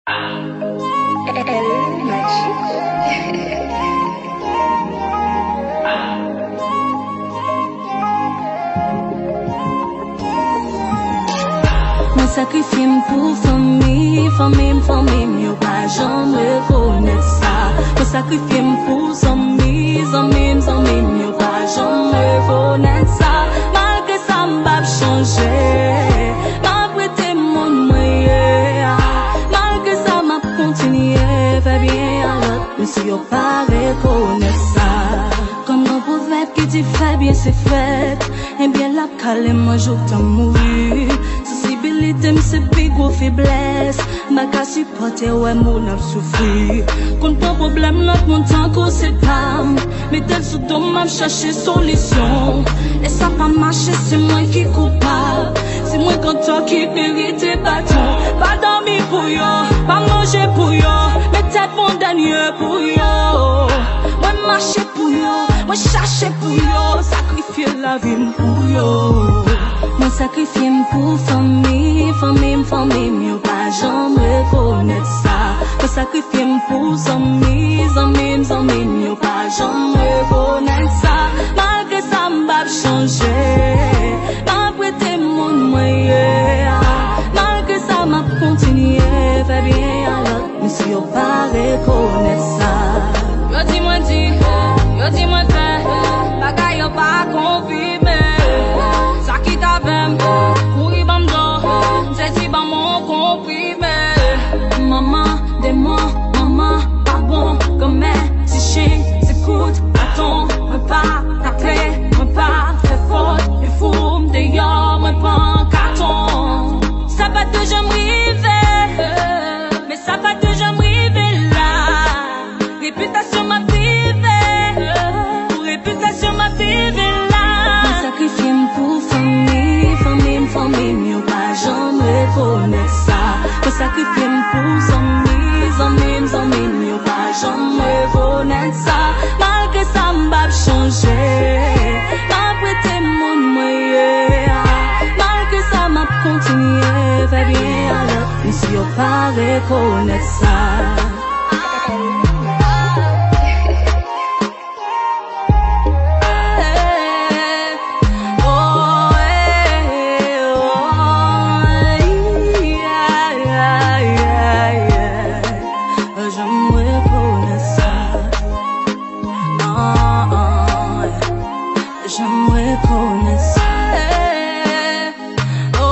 Elle magique. Mwen sakrifye m pou fami, yo pa jam rekonet sa. Mwen sakrifye m pou zami, yo pa jam rekonet sa. Malgré sa m bab chanje, ma prete moun mwenye. Malgré sa m ap kontinye, fè bien alot, mwen yo pa rekonet sa. Comme un proverbe qui dit fais bien c'est fait, et bien la calme un jour t'en mourir. Sensibilité m'se pi gros faiblesse, ma ka supporter ouais mon ap souffrir. Kon pas problème notre mon temps qu'on c'est calme, mais tel sous ton m'a chercher solution. Et ça pas marcher c'est moi qui coupable, c'est moi content qui mérite bâton. Pas dormir pour yo, pas manger pour yo, mais tête mon dernier pour yo. Moi marcher pour yo, moi chercher pour yo, sacrifier la vie pour yo. Moi sacrifier pour famille, yo pas jamais reconnaître ça. Moi sacrifier pour amis, yo pas jamais reconnaître ça. Malgré ça m'bab changer, m'a prêté mon moyen. Malgré ça m'a continué, fais bien alors, mais si yo pas reconnaître ça. Yo dis-moi fait, bagay yo pas confirmé. Ça qui t'avem, couri bamdo, c'est si bam mon comprimé. Maman, dis-moi, maman, pas bon, comme si chic, s'écoute, attends, me pas t'appeler, me pas faire faute, les fous m'd'ayant, me pas en carton. Ça va toujours m'river, mais ça va toujours m'river là. Réputation m'a yo pa jam rekonet sa. Mwen sakrifye m pou zami, yo pa jam rekonet sa. Malgré sa m'bab chanje, ma prete moun mwenye. Malgré sa m'ap kontinye, fè bien alot, men si yo pa rekonet sa. J'aimerais connaître ça. Oh,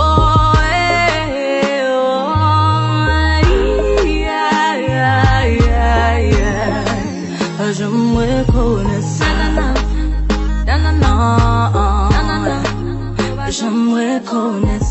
j'aimerais connaître ça. J'aimerais connaître